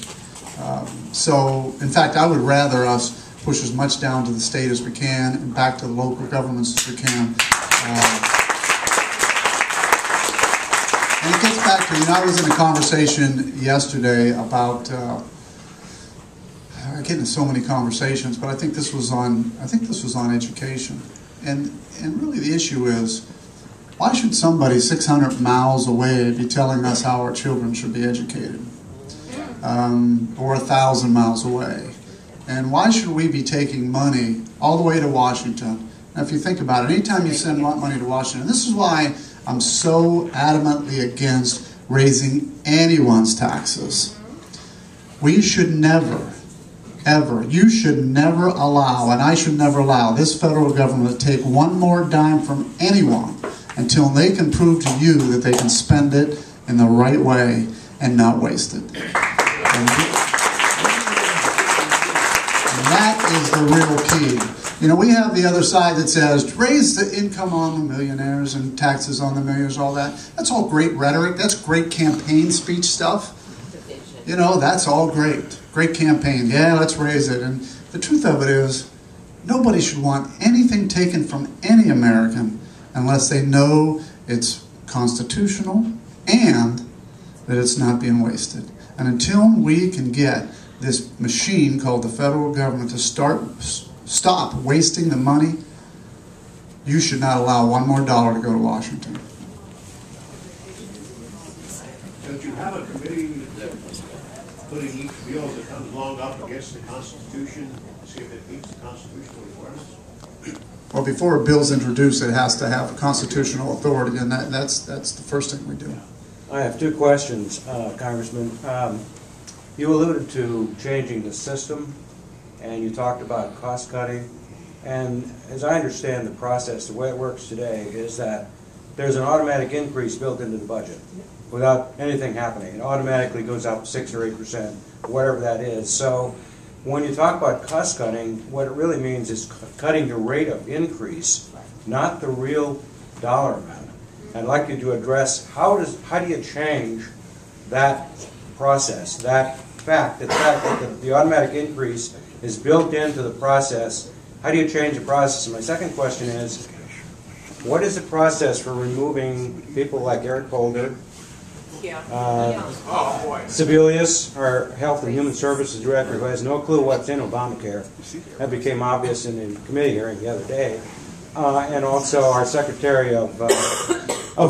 So, in fact, I would rather us push as much down to the state as we can and back to the local governments as we can. And it gets back to, I was in a conversation yesterday about, I get into so many conversations, but I think this was on education. And really the issue is, why should somebody 600 miles away be telling us how our children should be educated? Or 1,000 miles away? And why should we be taking money all the way to Washington? Now, if you think about it, anytime you send money to Washington, this is why I'm so adamantly against raising anyone's taxes. We should never, ever, you should never allow, and I should never allow, this federal government to take one more dime from anyone until they can prove to you that they can spend it in the right way and not waste it. And that is the real key. We have the other side that says, raise the income on the millionaires and taxes on the millionaires, all that. That's all great rhetoric. That's great campaign speech stuff. That's all great. Great campaign. Yeah, let's raise it. And the truth of it is, nobody should want anything taken from any American unless they know it's constitutional and that it's not being wasted. And until we can get this machine called the federal government to stop wasting the money, you should not allow one more dollar to go to Washington. Don't you have a committee that's putting each bill that comes along up against the Constitution, see if it meets the constitutional requirements? Well, before a bill's introduced, it has to have constitutional authority, and that's the first thing we do. I have two questions, Congressman. You alluded to changing the system, and you talked about cost cutting. And as I understand the process, the way it works today is that there's an automatic increase built into the budget without anything happening. It automatically goes up 6 or 8%, whatever that is. So when you talk about cost cutting, what it really means is cutting the rate of increase, not the real dollar amount. I'd like you to address how do you change that process, that fact that the automatic increase is built into the process. How do you change the process? And my second question is, what is the process for removing people like Eric Holder, Sebelius, our Health and Human Services Director, who has no clue what's in Obamacare? That became obvious in the committee hearing the other day. And also our Secretary of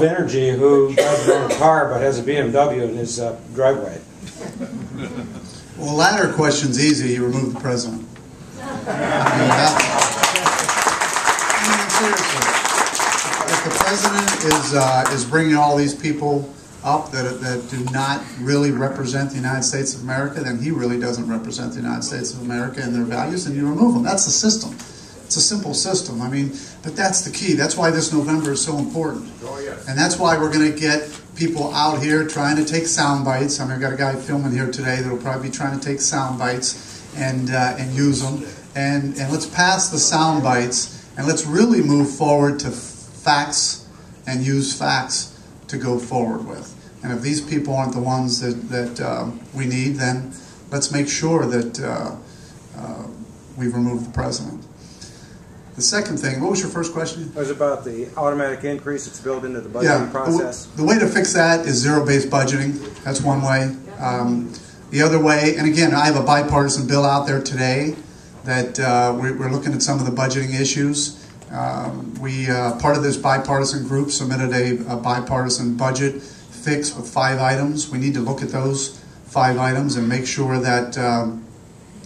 Energy, who doesn't own a car but has a BMW in his driveway. Well, the latter question's easy. You remove the president. Seriously, if the president is bringing all these people up that do not really represent the United States of America, then he really doesn't represent the United States of America and their values, and you remove them. That's the system. It's a simple system. But that's the key. That's why this November is so important. Oh, yes. And that's why we're going to get people out here trying to take sound bites. I've got a guy filming here today that will probably be trying to take sound bites and use them. And let's pass the sound bites, and let's really move forward to facts and use facts to go forward with. And if these people aren't the ones that we need, then let's make sure that we remove the president. The second thing, what was your first question? It was about the automatic increase that's built into the budgeting process. The way to fix that is zero-based budgeting. That's one way. The other way, and again, I have a bipartisan bill out there today that we're looking at some of the budgeting issues. Part of this bipartisan group submitted a bipartisan budget fix with 5 items. We need to look at those 5 items and make sure that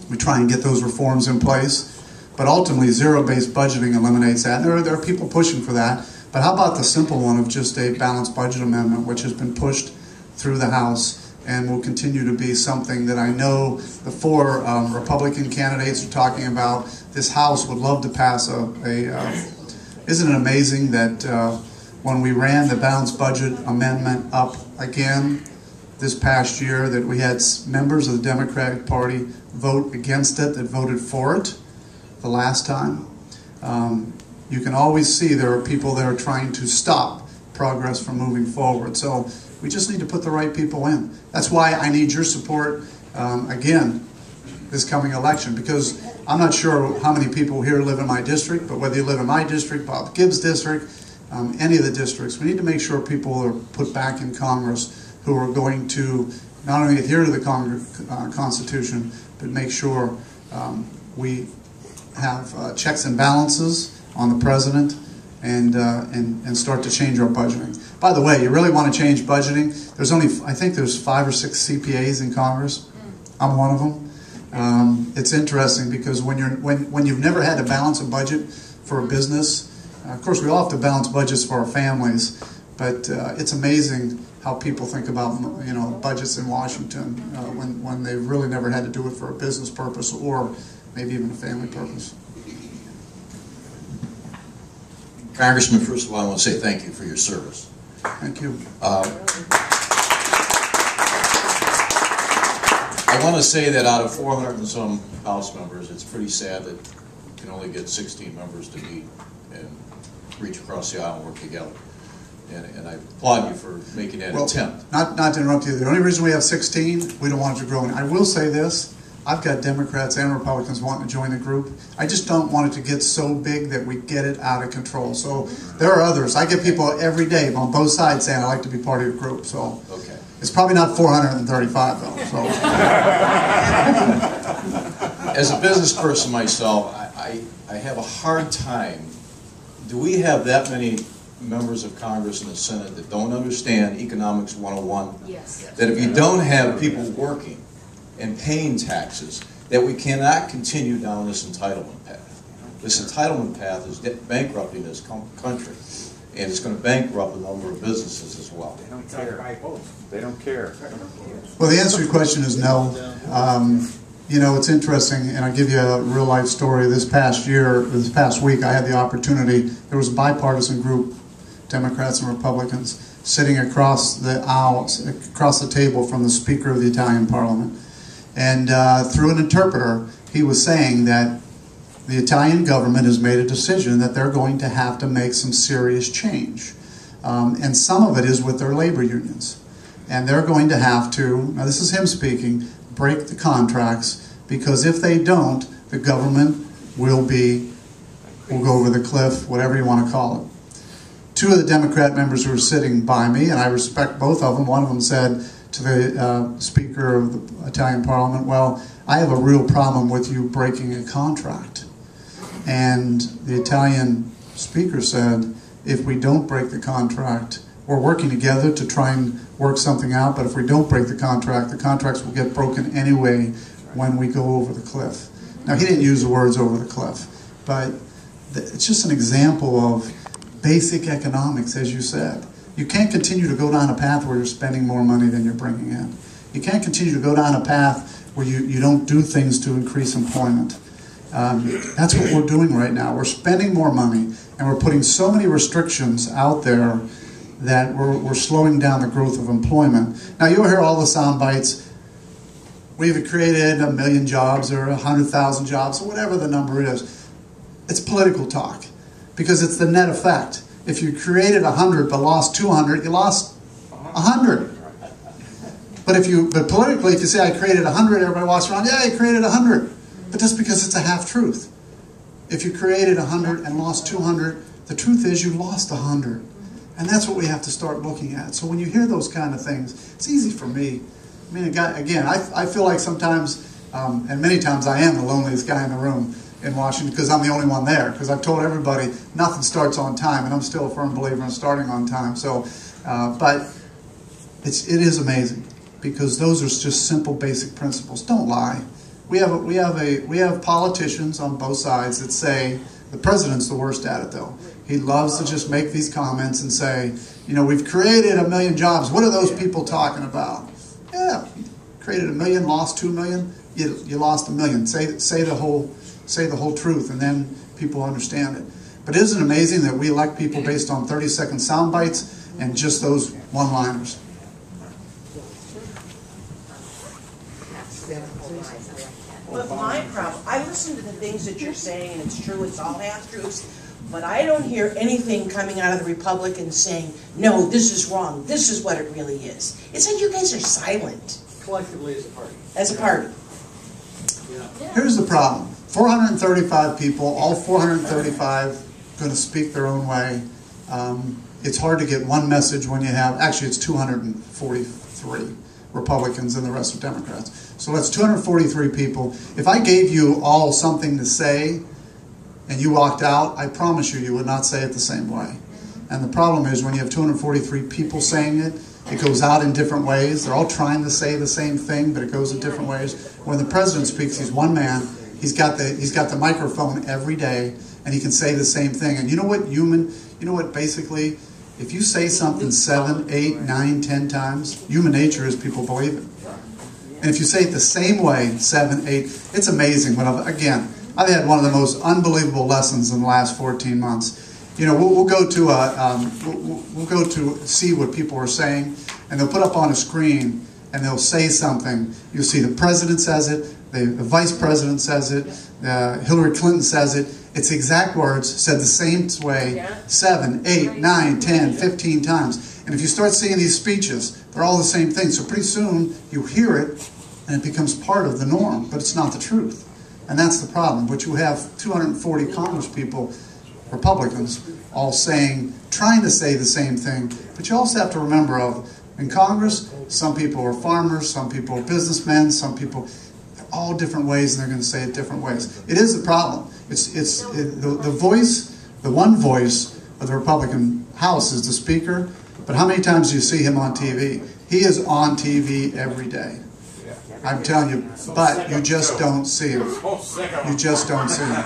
we try and get those reforms in place. But ultimately, zero-based budgeting eliminates that. And there are people pushing for that. But how about the simple one of just a balanced budget amendment, which has been pushed through the House and will continue to be something that I know the 4 Republican candidates are talking about. This House would love to pass isn't it amazing that when we ran the balanced budget amendment up again, this past year that we had members of the Democratic Party vote against it that voted for it the last time. You can always see there are people that are trying to stop progress from moving forward. So we just need to put the right people in. That's why I need your support again this coming election, because I'm not sure how many people here live in my district, but whether you live in my district, Bob Gibbs' district, any of the districts, we need to make sure people are put back in Congress who are going to not only adhere to the Constitution, but make sure we have checks and balances on the president and start to change our budgeting. By the way, you really want to change budgeting. There's only, I think there's 5 or 6 CPAs in Congress. I'm one of them. It's interesting because when you've never had to balance a budget for a business, of course we all have to balance budgets for our families, but it's amazing how people think about budgets in Washington when they've really never had to do it for a business purpose or maybe even a family purpose. Congressman, first of all, I want to say thank you for your service. Thank you. I want to say that out of 400 and some House members, it's pretty sad that you can only get 16 members to meet and reach across the aisle and work together. And I applaud you for making that attempt. Not to interrupt you, the only reason we have 16, we don't want it to grow. And I will say this, I've got Democrats and Republicans wanting to join the group. I just don't want it to get so big that we get it out of control. So there are others. I get people every day on both sides saying I'd like to be part of your group. So okay. It's probably not 435 though. So. As a business person myself, I have a hard time. Do we have that many members of Congress and the Senate that don't understand Economics 101? Yes. That if you don't have people working and paying taxes, that we cannot continue down this entitlement path. This entitlement path is bankrupting this country, and it's going to bankrupt a number of businesses as well. They don't care. They don't care. Well, the answer to your question is no. It's interesting, and I'll give you a real life story. This past week, I had the opportunity, there was a bipartisan group, Democrats and Republicans, sitting across the aisle, across the table from the Speaker of the Italian Parliament. And through an interpreter, he was saying that the Italian government has made a decision that they're going to have to make some serious change. And some of it is with their labor unions. And they're going to have to, now this is him speaking, break the contracts, because if they don't, the government will go over the cliff, whatever you want to call it. 2 of the Democrat members who were sitting by me, and I respect both of them, one of them said to the Speaker of the Italian Parliament, well, I have a real problem with you breaking a contract. And the Italian Speaker said, if we don't break the contract, we're working together to try and work something out, but if we don't break the contracts will get broken anyway when we go over the cliff. Now, he didn't use the words over the cliff, but it's just an example of basic economics, as you said. You can't continue to go down a path where you're spending more money than you're bringing in. You can't continue to go down a path where you don't do things to increase employment. That's what we're doing right now. We're spending more money, and we're putting so many restrictions out there that we're slowing down the growth of employment. Now, you'll hear all the sound bites. We've created 1 million jobs or 100,000 jobs, or whatever the number is. It's political talk, because it's the net effect. If you created 100 but lost 200, you lost 100. But politically, if you say I created 100, everybody walks around, yeah, you created 100. But that's because it's a half truth. If you created 100 and lost 200, the truth is you lost 100. And that's what we have to start looking at. So when you hear those kind of things, it's easy for me. I mean, again, I feel like sometimes, and many times I am the loneliest guy in the room in Washington because I'm the only one there. Because I've told everybody nothing starts on time, and I'm still a firm believer in starting on time. So, but it is amazing because those are just simple, basic principles. Don't lie. We have politicians on both sides that say the president's the worst at it, though. He loves to just make these comments and say, we've created 1 million jobs. What are those people talking about? Yeah, created 1 million, lost 2 million. You lost 1 million. Say the whole truth, and then people understand it. But isn't it amazing that we elect people based on 30-second sound bites and just those one-liners? But my problem, I listen to the things that you're saying, and it's true, it's all half-truths, but I don't hear anything coming out of the Republicans saying, no, this is wrong, this is what it really is. It's like you guys are silent. Collectively as a party. As a party. Yeah. Here's the problem. 435 people, all 435 going to speak their own way. It's hard to get one message when you have, actually it's 243 Republicans and the rest are Democrats. So that's 243 people. If I gave you all something to say and you walked out, I promise you, you would not say it the same way. And the problem is when you have 243 people saying it, it goes out in different ways. They're all trying to say the same thing, but it goes in different ways. When the president speaks, he's one man. He's got the microphone every day, and he can say the same thing. And you know what basically, if you say something 7, 8, 9, 10 times, human nature is people believe it. And if you say it the same way, 7, 8, it's amazing. Again, I've had one of the most unbelievable lessons in the last 14 months. You know, we'll go to see what people are saying, and they'll put up on a screen, and they'll say something. You'll see the president says it, the vice president says it, Hillary Clinton says it. It's exact words, said the same way, 7, 8, 9, 10, 15 times. And if you start seeing these speeches, they're all the same thing. So pretty soon, you hear it, and it becomes part of the norm, but it's not the truth. And that's the problem. But you have 240 Congress people, Republicans, all trying to say the same thing. But you also have to remember in Congress, some people are farmers, some people are businessmen, some people, all different ways, and they're going to say it different ways. It is a problem. The one voice of the Republican House is the Speaker, but how many times do you see him on TV? He is on TV every day. I'm telling you, but you just don't see him. You just don't see him.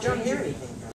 Don't hear anything.